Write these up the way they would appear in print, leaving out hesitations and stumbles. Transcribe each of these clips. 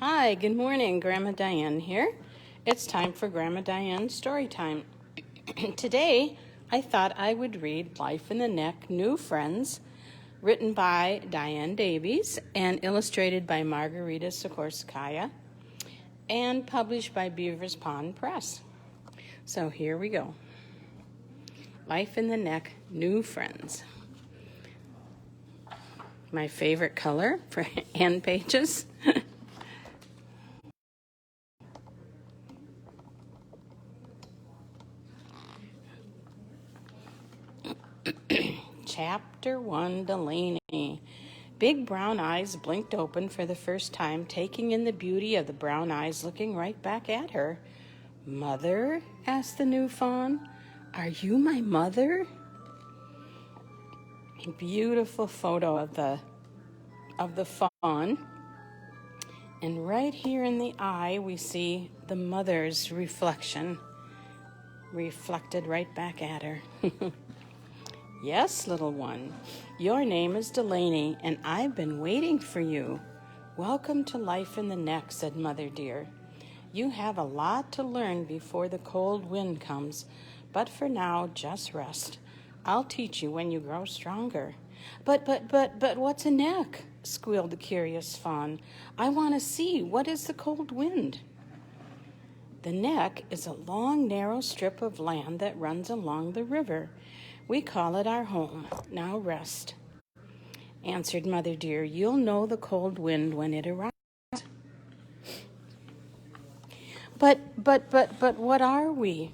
Hi, good morning. Grandma Diane here. It's time for Grandma Diane's story time. Today, I thought I would read Life in the Neck, New Friends, written by Diane Davies and illustrated by Margarita Sikorskaia and published by Beaver's Pond Press. So here we go. Life in the Neck, New Friends. My favorite color for end pages. Chapter 1, Delaney. Big brown eyes blinked open for the first time, taking in the beauty of the brown eyes looking right back at her. "Mother?" asked the new fawn. "Are you my mother?" A beautiful photo of the fawn. And right here in the eye, we see the mother's reflection, reflected right back at her. "Yes, little one, your name is Delaney, and I've been waiting for you. Welcome to Life in the Neck," said Mother Dear. "You have a lot to learn before the cold wind comes, but for now, just rest. I'll teach you when you grow stronger." But what's a neck?" squealed the curious fawn. "I want to see. What is the cold wind?" "The neck is a long, narrow strip of land that runs along the river. We call it our home. Now rest," answered Mother Dear. "You'll know the cold wind when it arrives." But what are we?"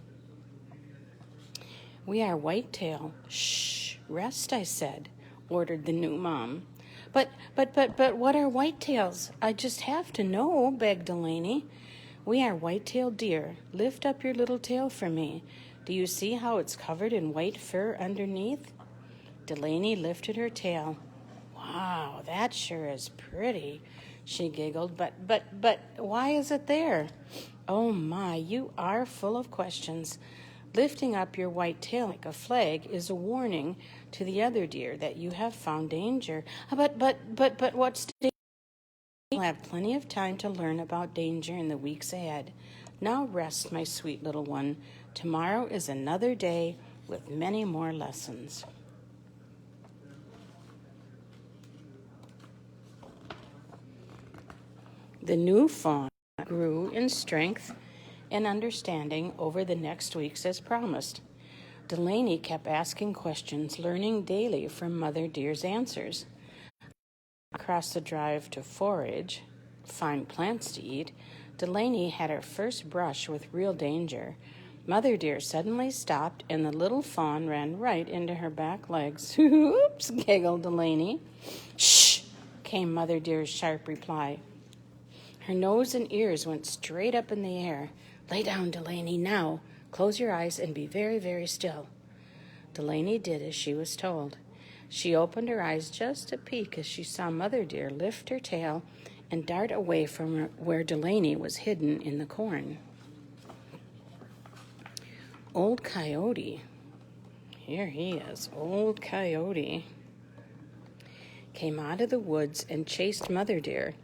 "We are Whitetail." "Shh, rest, I said," ordered the new mom. But what are whitetails? I just have to know," begged Delaney. "We are white-tail deer. Lift up your little tail for me. Do you see how it's covered in white fur underneath?" Delaney lifted her tail. "Wow, that sure is pretty," she giggled. But why is it there?" "Oh my, you are full of questions. Lifting up your white tail like a flag is a warning to the other deer that you have found danger." But what's danger?" "You'll have plenty of time to learn about danger in the weeks ahead. Now rest, my sweet little one. Tomorrow is another day with many more lessons." The new fawn grew in strength and understanding over the next weeks as promised. Delaney kept asking questions, learning daily from Mother Dear's answers. Across the drive to forage, find plants to eat, Delaney had her first brush with real danger. Mother Dear suddenly stopped, and the little fawn ran right into her back legs. "Oops," giggled Delaney. "Shh," came Mother Dear's sharp reply. Her nose and ears went straight up in the air. "Lay down, Delaney, now. Close your eyes and be very, very still." Delaney did as she was told. She opened her eyes just a peek as she saw Mother Dear lift her tail and dart away from where Delaney was hidden in the corn. Old Coyote, here he is, Old Coyote, came out of the woods and chased Mother Dear.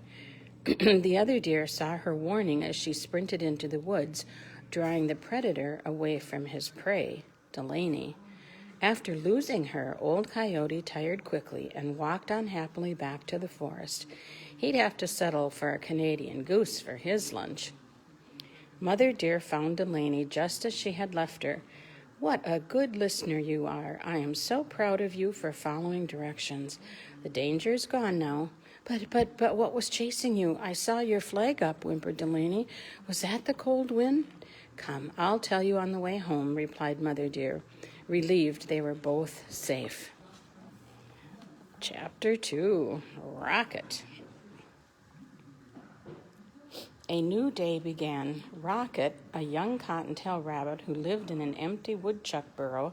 The other deer saw her warning as she sprinted into the woods, drawing the predator away from his prey, Delaney. After losing her, Old Coyote tired quickly and walked unhappily back to the forest. He'd have to settle for a Canadian goose for his lunch. Mother Dear found Delaney just as she had left her. "What a good listener you are. I am so proud of you for following directions. The danger is gone now." But what was chasing you? I saw your flag up," whimpered Delaney. "Was that the cold wind?" "Come, I'll tell you on the way home," replied Mother Dear, relieved they were both safe. Chapter 2, Rocket. A new day began. Rocket, a young cottontail rabbit who lived in an empty woodchuck burrow,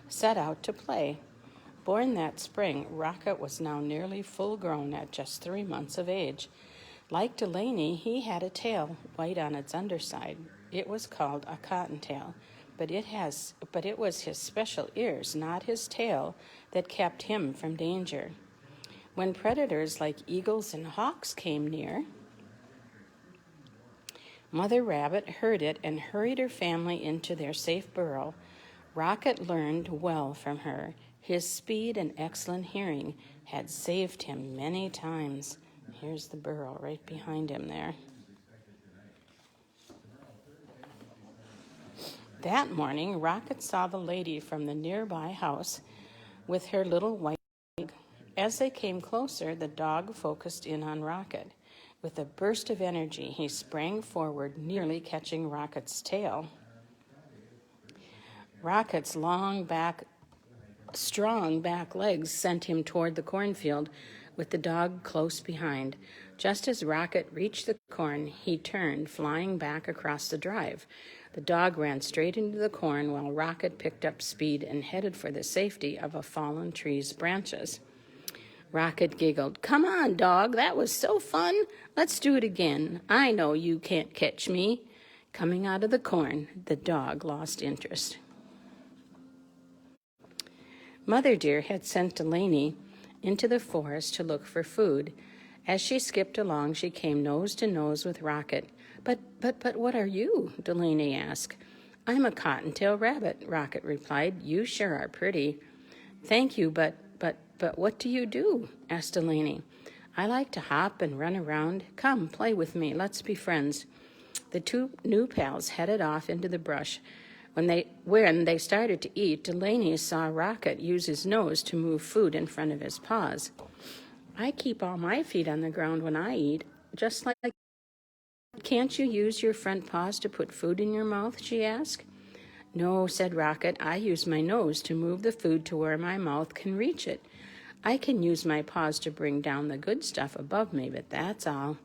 set out to play. Born that spring, Rocket was now nearly full grown at just 3 months of age. Like Delaney, he had a tail, white on its underside. It was called a cottontail, but it was his special ears, not his tail, that kept him from danger. When predators like eagles and hawks came near, Mother Rabbit heard it and hurried her family into their safe burrow. Rocket learned well from her. His speed and excellent hearing had saved him many times. Here's the burrow right behind him there. That morning, Rocket saw the lady from the nearby house with her little white dog. As they came closer, the dog focused in on Rocket. With a burst of energy, he sprang forward, nearly catching Rocket's tail. Rocket's strong back legs sent him toward the cornfield, with the dog close behind. Just as Rocket reached the corn, he turned, flying back across the drive. The dog ran straight into the corn while Rocket picked up speed and headed for the safety of a fallen tree's branches. Rocket giggled. "Come on, dog, that was so fun. Let's do it again. I know you can't catch me." Coming out of the corn, the dog lost interest. Mother Deer had sent Delaney into the forest to look for food. As she skipped along, she came nose to nose with Rocket. But what are you?" Delaney asked. "I'm a cottontail rabbit," Rocket replied. "You sure are pretty." "Thank you, but what do you do?" asked Delaney. "I like to hop and run around. Come, play with me. Let's be friends." The two new pals headed off into the brush. When they started to eat, Delaney saw Rocket use his nose to move food in front of his paws. "I keep all my feet on the ground when I eat, just like..." "Can't you use your front paws to put food in your mouth?" she asked. "No," said Rocket. "I use my nose to move the food to where my mouth can reach it. I can use my paws to bring down the good stuff above me, but that's all.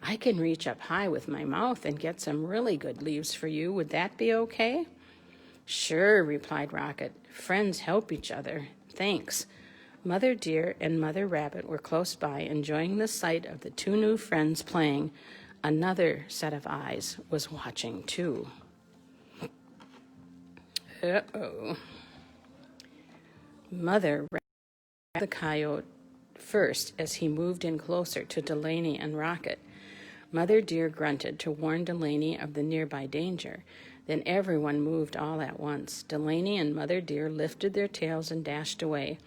I can reach up high with my mouth and get some really good leaves for you. Would that be okay?" "Sure," replied Rocket. "Friends help each other. Thanks." Mother Deer and Mother Rabbit were close by, enjoying the sight of the two new friends playing. Another set of eyes was watching, too. Uh-oh. Mother Rabbit the Coyote first as he moved in closer to Delaney and Rocket. Mother Deer grunted to warn Delaney of the nearby danger. Then everyone moved all at once. Delaney and Mother Deer lifted their tails and dashed away.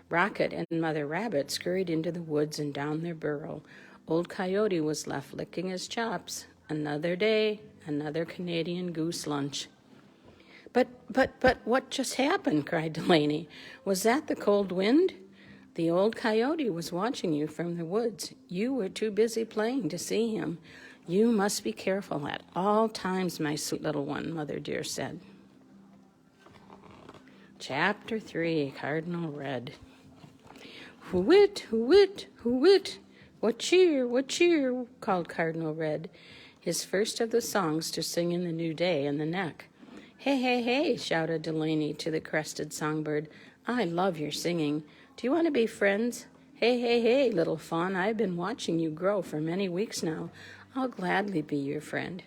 Rocket and Mother Rabbit scurried into the woods and down their burrow. Old Coyote was left licking his chops. Another day, another Canadian goose lunch. But what just happened?" cried Delaney. "Was that the cold wind?" "The old Coyote was watching you from the woods. You were too busy playing to see him. You must be careful at all times, my sweet little one," Mother Deer said. Chapter 3, Cardinal Red. "Who-wit, who-wit, who-wit, what cheer, called Cardinal Red, his first of the songs to sing in the new day in the neck. "Hey, hey, hey," shouted Delaney to the crested songbird. "I love your singing. Do you want to be friends? Hey, hey, hey, little fawn, I've been watching you grow for many weeks now. I'll gladly be your friend."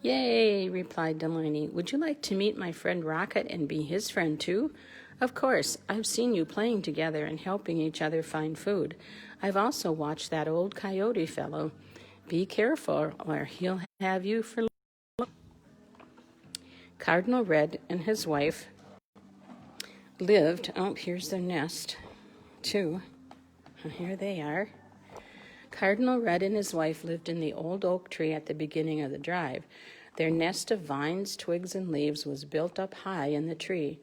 "Yay," replied Delaney. "Would you like to meet my friend Rocket and be his friend too?" "Of course. I've seen you playing together and helping each other find food. I've also watched that old Coyote fellow. Be careful or he'll have you for lunch." Cardinal Red and his wife lived, here's their nest, too. Here they are. Cardinal Red and his wife lived in the old oak tree at the beginning of the drive. Their nest of vines, twigs, and leaves was built up high in the tree.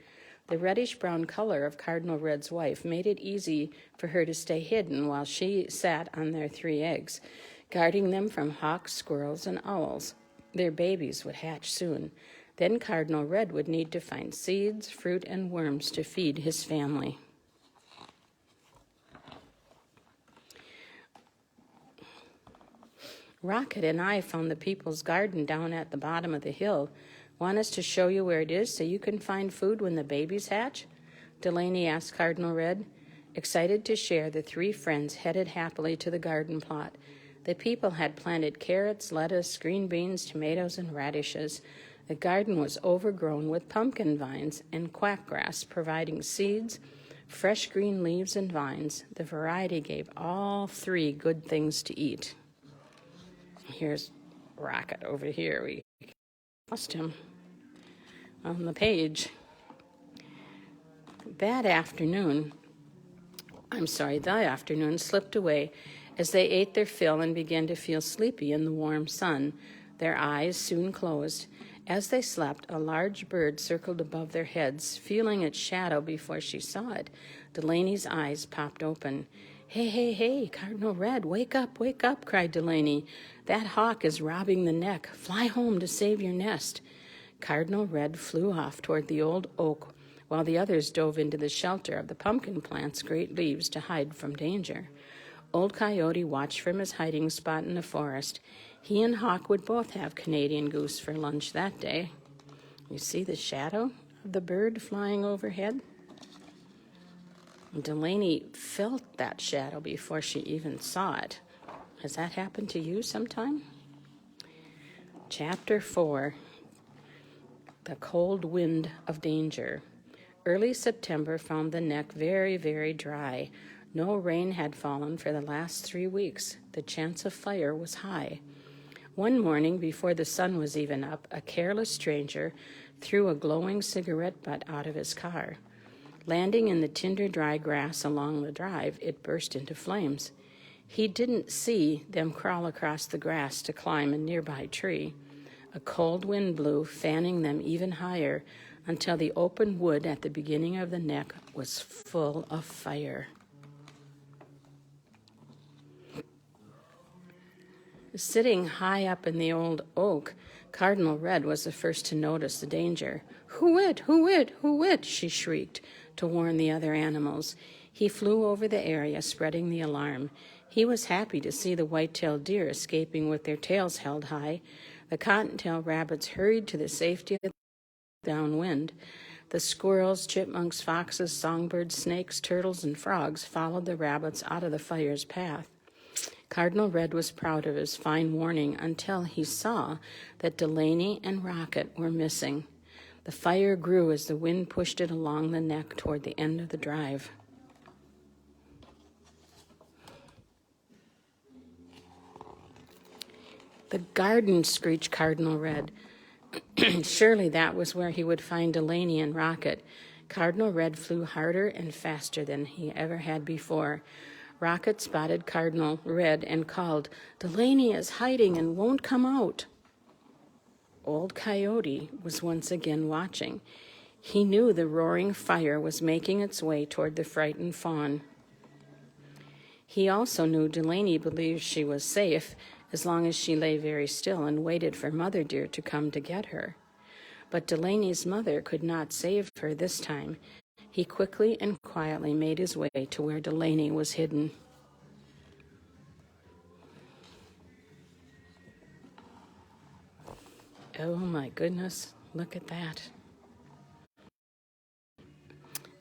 The reddish-brown color of Cardinal Red's wife made it easy for her to stay hidden while she sat on their 3 eggs, guarding them from hawks, squirrels, and owls. Their babies would hatch soon. Then Cardinal Red would need to find seeds, fruit, and worms to feed his family. "Rocket and I found the people's garden down at the bottom of the hill. Want us to show you where it is so you can find food when the babies hatch?" Delaney asked Cardinal Red. Excited to share, the 3 friends headed happily to the garden plot. The people had planted carrots, lettuce, green beans, tomatoes, and radishes. The garden was overgrown with pumpkin vines and quackgrass, providing seeds, fresh green leaves, and vines. The variety gave all 3 good things to eat. Here's Rocket over here. We lost him on the page. The afternoon slipped away as they ate their fill and began to feel sleepy in the warm sun. Their eyes soon closed. As they slept, a large bird circled above their heads, feeling its shadow before she saw it. Delaney's eyes popped open. "Hey, hey, hey, Cardinal Red, wake up, cried Delaney. "That hawk is robbing the neck. Fly home to save your nest." Cardinal Red flew off toward the old oak, while the others dove into the shelter of the pumpkin plant's great leaves to hide from danger. Old Coyote watched from his hiding spot in the forest. He and Hawk would both have Canadian goose for lunch that day. You see the shadow of the bird flying overhead? Delaney felt that shadow before she even saw it. Has that happened to you sometime? Chapter 4, The Cold Wind of Danger. Early September found the neck very, very dry. No rain had fallen for the last 3 weeks. The chance of fire was high. One morning, before the sun was even up, a careless stranger threw a glowing cigarette butt out of his car. Landing in the tinder-dry grass along the drive, it burst into flames. He didn't see them crawl across the grass to climb a nearby tree. A cold wind blew, fanning them even higher, until the open wood at the beginning of the neck was full of fire. Sitting high up in the old oak, Cardinal Red was the first to notice the danger. "Who it? Who it? Who it?" she shrieked to warn the other animals. He flew over the area, spreading the alarm. He was happy to see the white-tailed deer escaping with their tails held high. The cottontail rabbits hurried to the safety of the downwind. The squirrels, chipmunks, foxes, songbirds, snakes, turtles, and frogs followed the rabbits out of the fire's path. Cardinal Red was proud of his fine warning until he saw that Delaney and Rocket were missing. The fire grew as the wind pushed it along the neck toward the end of the drive. "The garden," screeched Cardinal Red. Surely that was where he would find Delaney and Rocket. Cardinal Red flew harder and faster than he ever had before. Rocket spotted Cardinal Red and called, "Delaney is hiding and won't come out." Old Coyote was once again watching. He knew the roaring fire was making its way toward the frightened fawn. He also knew Delaney believed she was safe as long as she lay very still and waited for Mother Deer to come to get her. But Delaney's mother could not save her this time. He quickly and quietly made his way to where Delaney was hidden. Oh my goodness, look at that.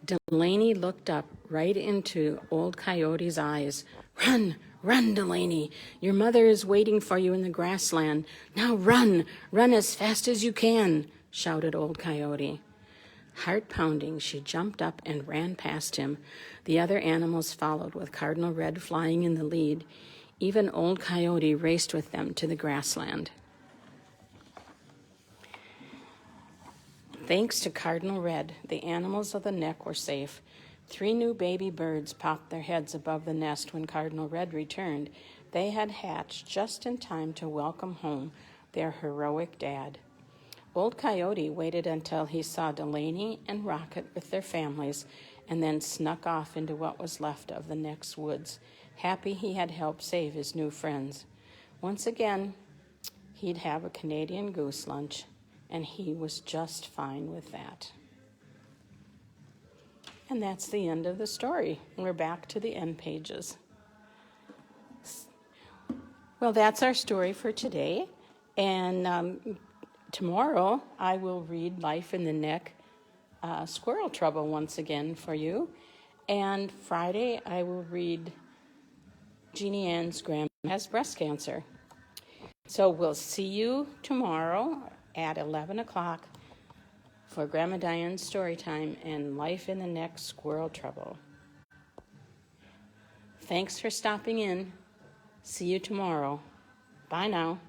Delaney looked up right into Old Coyote's eyes. "Run, run, Delaney. Your mother is waiting for you in the grassland. Now run, run as fast as you can," shouted Old Coyote. Heart pounding, she jumped up and ran past him. The other animals followed, with Cardinal Red flying in the lead. Even Old Coyote raced with them to the grassland. Thanks to Cardinal Red, the animals of the neck were safe. 3 new baby birds popped their heads above the nest when Cardinal Red returned. They had hatched just in time to welcome home their heroic dad. Old Coyote waited until he saw Delaney and Rocket with their families, and then snuck off into what was left of the neck's woods, happy he had helped save his new friends. Once again, he'd have a Canadian goose lunch, and he was just fine with that. And that's the end of the story. We're back to the end pages. Well, that's our story for today. And tomorrow I will read Life in the Neck, Squirrel Trouble once again for you. And Friday I will read Jeannie Ann's Grandma Has Breast Cancer. So we'll see you tomorrow at 11 o'clock for Grandma Diane's story time and Life in the Neck, Squirrel Trouble. Thanks for stopping in. See you tomorrow. Bye now.